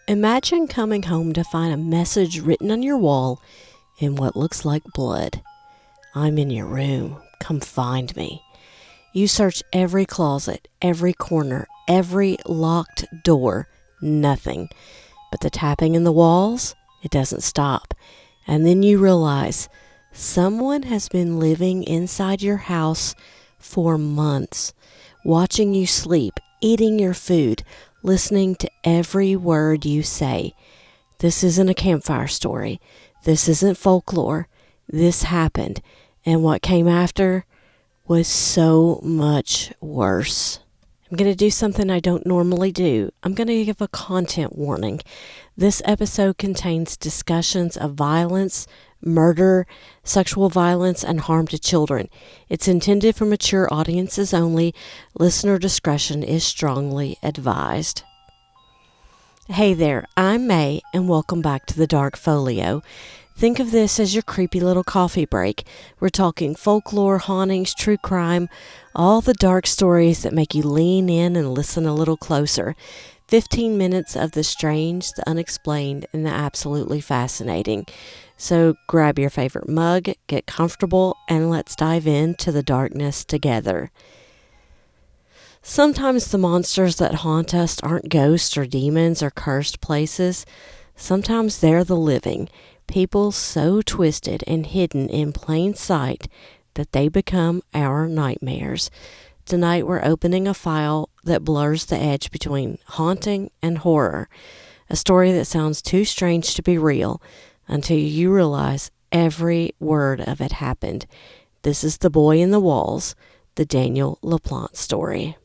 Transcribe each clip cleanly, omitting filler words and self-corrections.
Imagine coming home to find a message written on your wall in what looks like blood. I'm in your room. Come find me. You search every closet, every corner, every locked door. Nothing. But the tapping in the walls, it doesn't stop. And then you realize someone has been living inside your house for months, watching you sleep, eating your food, listening to every word you say. This isn't a campfire story. This isn't folklore. This happened. And what came after was so much worse. I'm going to do something I don't normally do. I'm going to give a content warning. This episode contains discussions of violence, murder, sexual violence, and harm to children. It's intended for mature audiences only. Listener discretion is strongly advised. Hey there, I'm May, and welcome back to the Dark Folio. Think of this as your creepy little coffee break. We're talking folklore, hauntings, true crime, all the dark stories that make you lean in and listen a little closer. 15 minutes of the strange, the unexplained, and the absolutely fascinating. So grab your favorite mug, get comfortable, and let's dive into the darkness together. Sometimes the monsters that haunt us aren't ghosts or demons or cursed places. Sometimes they're the living. People so twisted and hidden in plain sight that they become our nightmares. Tonight we're opening a file that blurs the edge between haunting and horror. A story that sounds too strange to be real until you realize every word of it happened. This is The Boy in the Walls, the Daniel LaPlante story.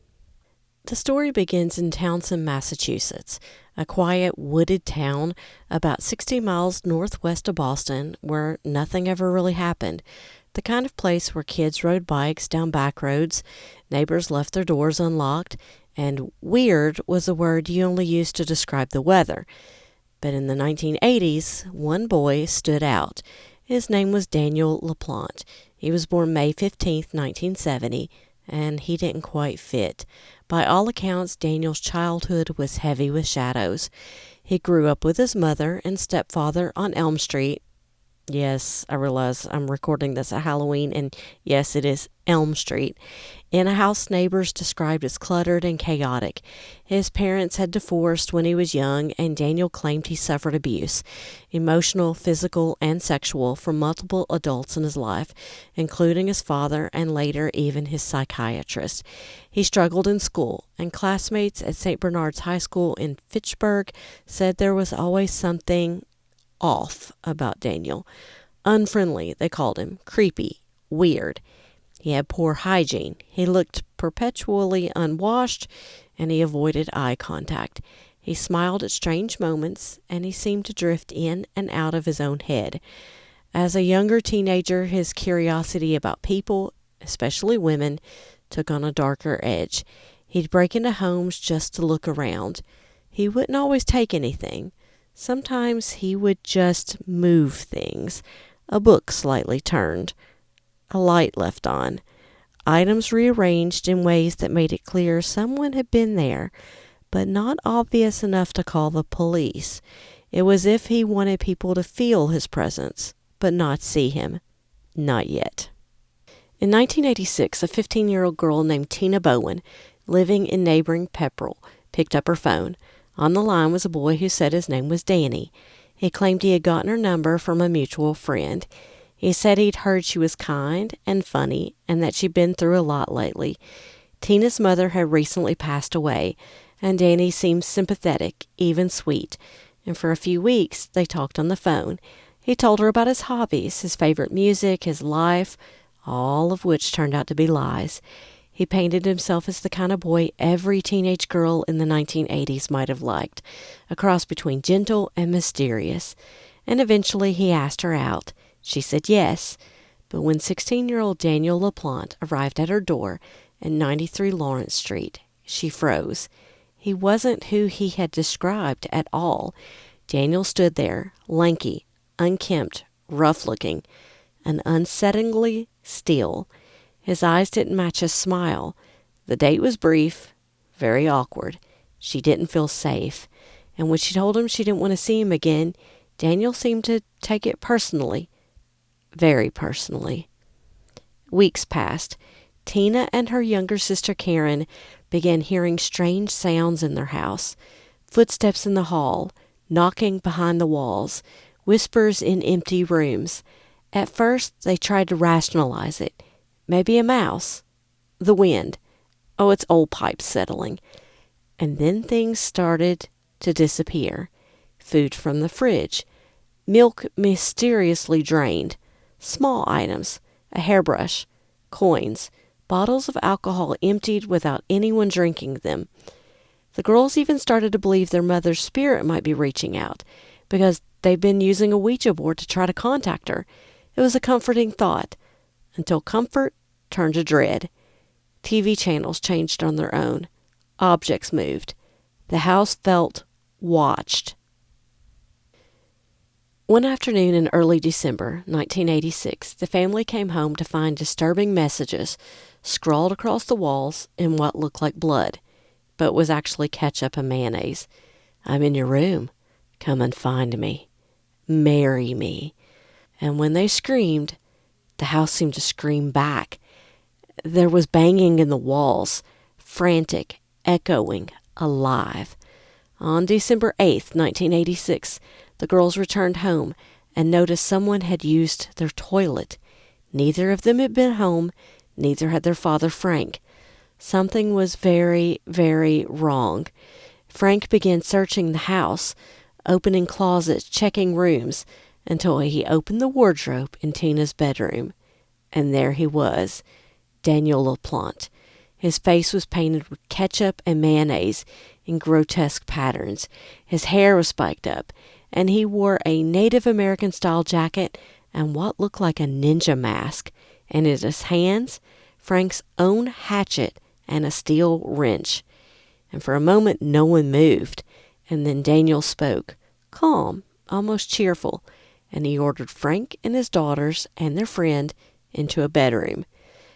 The story begins in Townsend, Massachusetts, a quiet, wooded town about 60 miles northwest of Boston where nothing ever really happened. The kind of place where kids rode bikes down back roads, neighbors left their doors unlocked, and weird was a word you only used to describe the weather. But in the 1980s, one boy stood out. His name was Daniel LaPlante. He was born May 15, 1970, and he didn't quite fit. By all accounts, Daniel's childhood was heavy with shadows. He grew up with his mother and stepfather on Elm Street. Yes, I realize I'm recording this at Halloween, and yes, it is Elm Street, in a house neighbors described as cluttered and chaotic. His parents had divorced when he was young, and Daniel claimed he suffered abuse, emotional, physical, and sexual, from multiple adults in his life, including his father and later even his psychiatrist. He struggled in school, and classmates at St. Bernard's High School in Fitchburg said there was always something off about Daniel. Unfriendly, they called him. Creepy. Weird. He had poor hygiene. He looked perpetually unwashed, and he avoided eye contact. He smiled at strange moments, and he seemed to drift in and out of his own head. As a younger teenager, his curiosity about people, especially women, took on a darker edge. He'd break into homes just to look around. He wouldn't always take anything. Sometimes he would just move things. A book slightly turned. A light left on. Items rearranged in ways that made it clear someone had been there, but not obvious enough to call the police. It was as if he wanted people to feel his presence, but not see him. Not yet. In 1986, a 15-year-old girl named Tina Bowen, living in neighboring Pepperell, picked up her phone. On the line was a boy who said his name was Danny. He claimed he had gotten her number from a mutual friend. He said he'd heard she was kind and funny and that she'd been through a lot lately. Tina's mother had recently passed away, and Danny seemed sympathetic, even sweet. And for a few weeks, they talked on the phone. He told her about his hobbies, his favorite music, his life, all of which turned out to be lies. He painted himself as the kind of boy every teenage girl in the 1980s might have liked, a cross between gentle and mysterious. And eventually he asked her out. She said yes, but when 16-year-old Daniel LaPlante arrived at her door at 93 Lawrence Street, she froze. He wasn't who he had described at all. Daniel stood there, lanky, unkempt, rough-looking, and unsettlingly still. His eyes didn't match his smile. The date was brief, very awkward. She didn't feel safe. And when she told him she didn't want to see him again, Daniel seemed to take it personally. Very personally. Weeks passed. Tina and her younger sister Karen began hearing strange sounds in their house. Footsteps in the hall, knocking behind the walls, whispers in empty rooms. At first, they tried to rationalize it. Maybe a mouse. The wind. Oh, it's old pipes settling. And then things started to disappear. Food from the fridge. Milk mysteriously drained. Small items. A hairbrush. Coins. Bottles of alcohol emptied without anyone drinking them. The girls even started to believe their mother's spirit might be reaching out because they'd been using a Ouija board to try to contact her. It was a comforting thought, until comfort turned to dread. TV channels changed on their own. Objects moved. The house felt watched. One afternoon in early December 1986, the family came home to find disturbing messages scrawled across the walls in what looked like blood, but was actually ketchup and mayonnaise. I'm in your room. Come and find me. Marry me. And when they screamed, the house seemed to scream back. There was banging in the walls, frantic, echoing, alive. On December 8th, 1986, the girls returned home and noticed someone had used their toilet. Neither of them had been home, neither had their father, Frank. Something was very, very wrong. Frank began searching the house, opening closets, checking rooms, until he opened the wardrobe in Tina's bedroom. And there he was, Daniel LaPlante. His face was painted with ketchup and mayonnaise in grotesque patterns. His hair was spiked up, and he wore a Native American-style jacket and what looked like a ninja mask. And in his hands, Frank's own hatchet and a steel wrench. And for a moment, no one moved. And then Daniel spoke, calm, almost cheerful, and he ordered Frank and his daughters and their friend into a bedroom.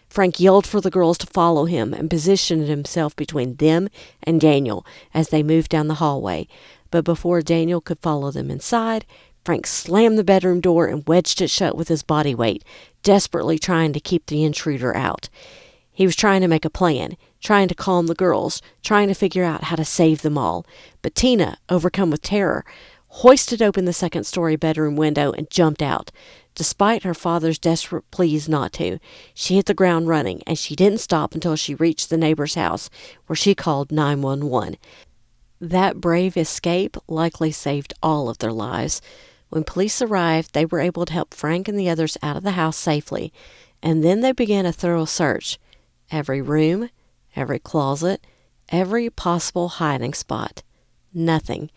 Frank yelled for the girls to follow him and positioned himself between them and Daniel as they moved down the hallway. But before Daniel could follow them inside, Frank slammed the bedroom door and wedged it shut with his body weight, desperately trying to keep the intruder out. He was trying to make a plan, trying to calm the girls, trying to figure out how to save them all. But Tina, overcome with terror, hoisted open the second-story bedroom window and jumped out. Despite her father's desperate pleas not to, she hit the ground running, and she didn't stop until she reached the neighbor's house, where she called 911. That brave escape likely saved all of their lives. When police arrived, they were able to help Frank and the others out of the house safely, and then they began a thorough search. Every room, every closet, every possible hiding spot. Nothing.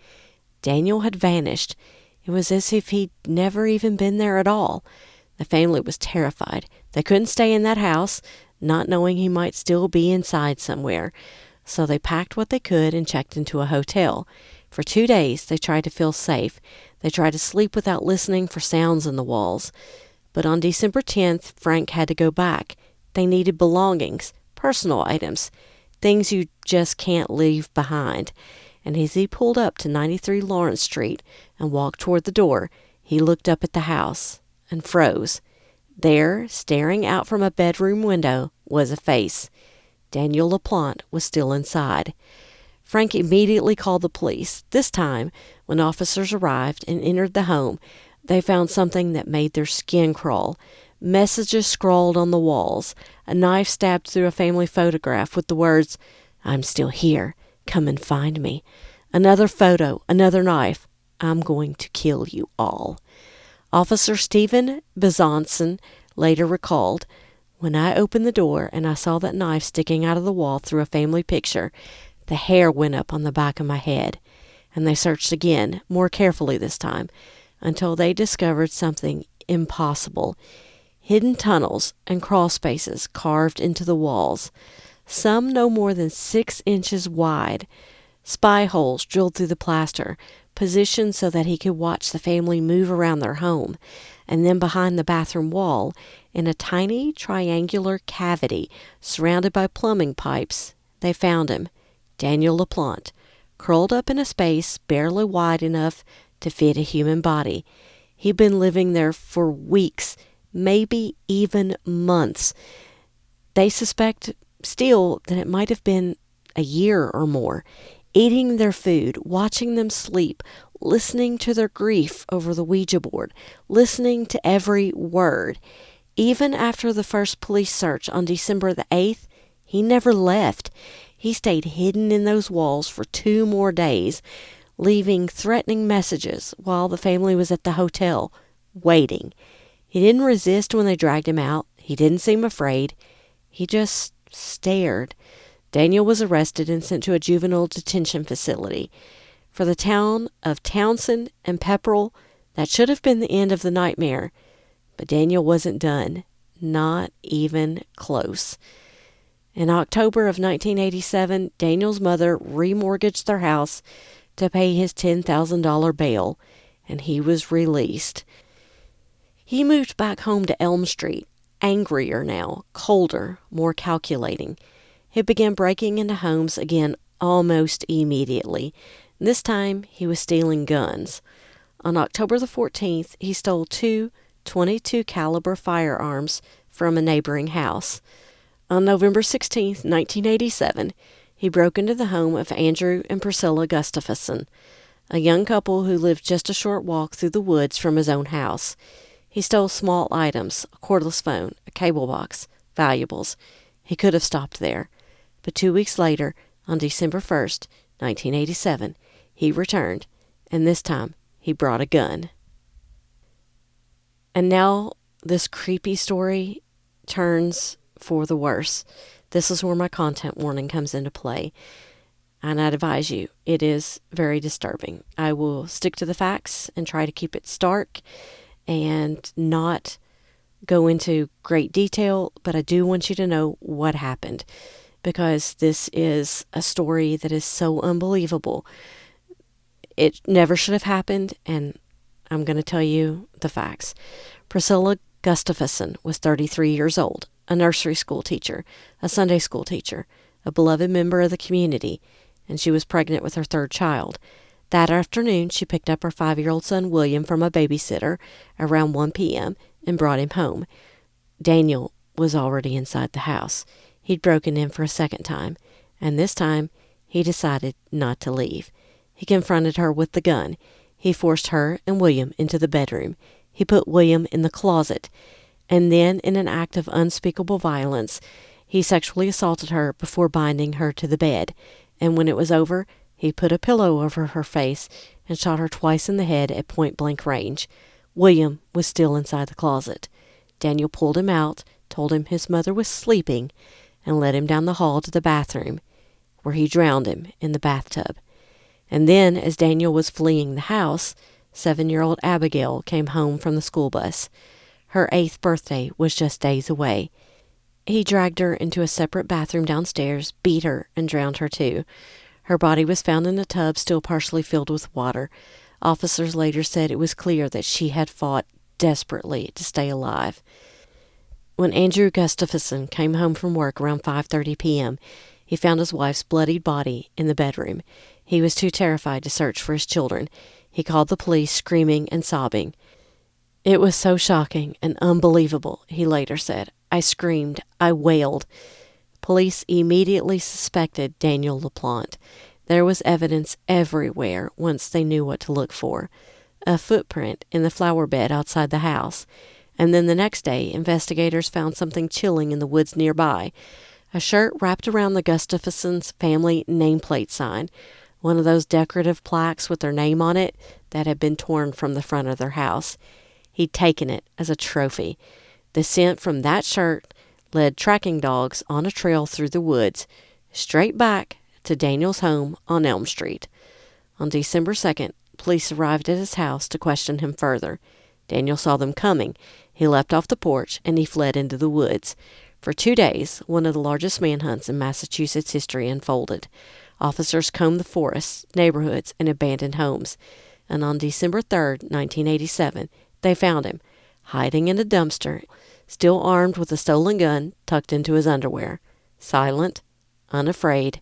Daniel had vanished. It was as if he'd never even been there at all. The family was terrified. They couldn't stay in that house, not knowing he might still be inside somewhere. So they packed what they could and checked into a hotel. For 2 days, they tried to feel safe. They tried to sleep without listening for sounds in the walls. But on December 10th, Frank had to go back. They needed belongings, personal items, things you just can't leave behind. And as he pulled up to 93 Lawrence Street and walked toward the door, he looked up at the house and froze. There, staring out from a bedroom window, was a face. Daniel LaPlante was still inside. Frank immediately called the police. This time, when officers arrived and entered the home, they found something that made their skin crawl. Messages scrawled on the walls. A knife stabbed through a family photograph with the words, "I'm still here. Come and find me." Another photo, another knife. "I'm going to kill you all." Officer Stephen Bezonson later recalled, "When I opened the door and I saw that knife sticking out of the wall through a family picture, the hair went up on the back of my head." And they searched again, more carefully this time, until they discovered something impossible. Hidden tunnels and crawl spaces carved into the walls, some no more than 6 inches wide. Spy holes drilled through the plaster, positioned so that he could watch the family move around their home. And then behind the bathroom wall, in a tiny triangular cavity surrounded by plumbing pipes, they found him, Daniel LaPlante, curled up in a space barely wide enough to fit a human body. He'd been living there for weeks, maybe even months. They suspect still that it might have been a year or more, eating their food, watching them sleep, listening to their grief over the Ouija board, listening to every word. Even after the first police search on December the 8th, he never left. He stayed hidden in those walls for 2 more days, leaving threatening messages while the family was at the hotel, waiting. He didn't resist when they dragged him out. He didn't seem afraid. He just stared. Daniel was arrested and sent to a juvenile detention facility. For the town of Townsend and Pepperell, that should have been the end of the nightmare. But Daniel wasn't done. Not even close. In October of 1987, Daniel's mother remortgaged their house to pay his $10,000 bail, and he was released. He moved back home to Elm Street, angrier now, colder, more calculating. He began breaking into homes again almost immediately. This time, he was stealing guns. On October the 14th, he stole 2 .22 caliber firearms from a neighboring house. On November 16, 1987, he broke into the home of Andrew and Priscilla Gustafson, a young couple who lived just a short walk through the woods from his own house. He stole small items, a cordless phone, a cable box, valuables. He could have stopped there. But 2 weeks later, on December 1st, 1987, he returned, and this time he brought a gun. And now this creepy story turns for the worse. This is where my content warning comes into play. And I'd advise you, it is very disturbing. I will stick to the facts and try to keep it stark and not go into great detail, but I do want you to know what happened, because this is a story that is so unbelievable. It never should have happened, and I'm going to tell you the facts. Priscilla Gustafson was 33 years old, a nursery school teacher, a Sunday school teacher, a beloved member of the community, and she was pregnant with her 3rd child. That afternoon, she picked up her 5-year-old son, William, from a babysitter around 1 p.m. and brought him home. Daniel was already inside the house. He'd broken in for a second time, and this time he decided not to leave. He confronted her with the gun. He forced her and William into the bedroom. He put William in the closet, and then, in an act of unspeakable violence, he sexually assaulted her before binding her to the bed, and when it was over, he put a pillow over her face and shot her twice in the head at point-blank range. William was still inside the closet. Daniel pulled him out, told him his mother was sleeping, and led him down the hall to the bathroom, where he drowned him in the bathtub. And then, as Daniel was fleeing the house, 7-year-old Abigail came home from the school bus. Her 8th birthday was just days away. He dragged her into a separate bathroom downstairs, beat her, and drowned her too. Her body was found in a tub still partially filled with water. Officers later said it was clear that she had fought desperately to stay alive. When Andrew Gustafson came home from work around 5:30 p.m., he found his wife's bloodied body in the bedroom. He was too terrified to search for his children. He called the police, screaming and sobbing. "It was so shocking and unbelievable," he later said. "I screamed. I wailed." Police immediately suspected Daniel LaPlante. There was evidence everywhere once they knew what to look for. A footprint in the flower bed outside the house. And then the next day, investigators found something chilling in the woods nearby. A shirt wrapped around the Gustafson's family nameplate sign. One of those decorative plaques with their name on it that had been torn from the front of their house. He'd taken it as a trophy. The scent from that shirt led tracking dogs on a trail through the woods, straight back to Daniel's home on Elm Street. On December 2nd, police arrived at his house to question him further. Daniel saw them coming. He leapt off the porch and he fled into the woods. For 2 days, one of the largest manhunts in Massachusetts history unfolded. Officers combed the forests, neighborhoods, and abandoned homes. And on December 3rd, 1987, they found him, hiding in a dumpster, still armed with a stolen gun tucked into his underwear, silent, unafraid,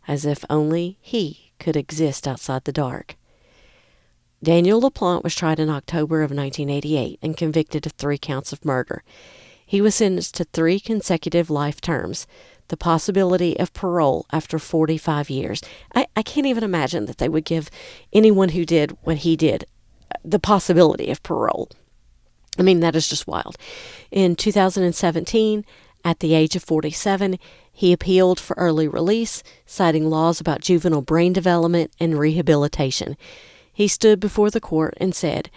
as if only he could exist outside the dark. Daniel LaPlante was tried in October of 1988 and convicted of 3 counts of murder. He was sentenced to 3 consecutive life terms, the possibility of parole after 45 years. I can't even imagine that they would give anyone who did what he did the possibility of parole. I mean, that is just wild. In 2017, at the age of 47, he appealed for early release, citing laws about juvenile brain development and rehabilitation. He stood before the court and said,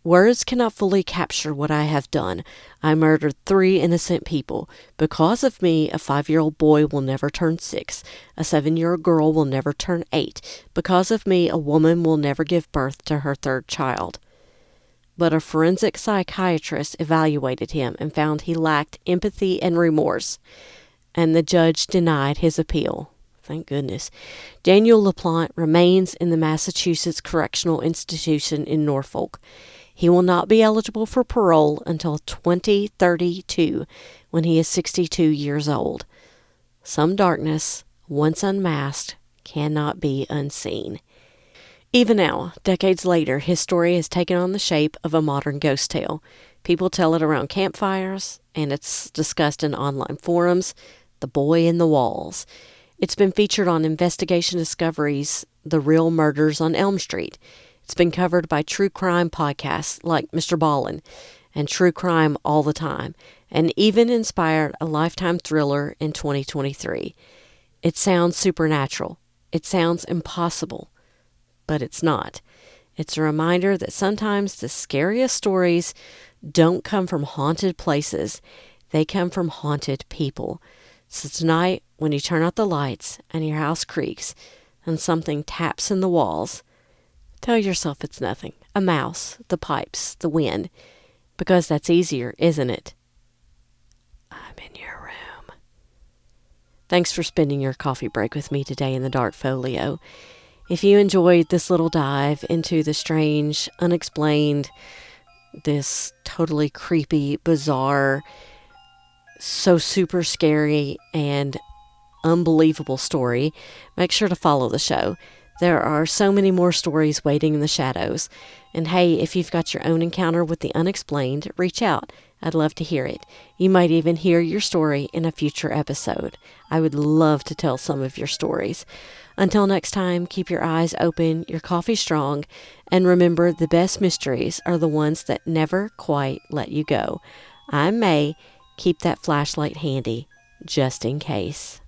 "Words cannot fully capture what I have done. I murdered 3 innocent people. Because of me, a 5-year-old boy will never turn 6. A 7-year-old girl will never turn 8. Because of me, a woman will never give birth to her 3rd child." But a forensic psychiatrist evaluated him and found he lacked empathy and remorse, and the judge denied his appeal. Thank goodness. Daniel LaPlante remains in the Massachusetts Correctional Institution in Norfolk. He will not be eligible for parole until 2032, when he is 62 years old. Some darkness, once unmasked, cannot be unseen. Even now, decades later, his story has taken on the shape of a modern ghost tale. People tell it around campfires, and it's discussed in online forums. The Boy in the Walls. It's been featured on Investigation Discovery's The Real Murders on Elm Street. It's been covered by true crime podcasts like Mr. Bowen and True Crime All the Time, and even inspired a Lifetime thriller in 2023. It sounds supernatural. It sounds impossible. But it's not. It's a reminder that sometimes the scariest stories don't come from haunted places. They come from haunted people. So tonight, when you turn out the lights and your house creaks and something taps in the walls, tell yourself it's nothing. A mouse, the pipes, the wind. Because that's easier, isn't it? I'm in your room. Thanks for spending your coffee break with me today in the Dark Folio. If you enjoyed this little dive into the strange, unexplained, this totally creepy, bizarre, so super scary and unbelievable story, make sure to follow the show. There are so many more stories waiting in the shadows. And hey, if you've got your own encounter with the unexplained, reach out. I'd love to hear it. You might even hear your story in a future episode. I would love to tell some of your stories. Until next time, keep your eyes open, your coffee strong, and remember the best mysteries are the ones that never quite let you go. I'm May. Keep that flashlight handy, just in case.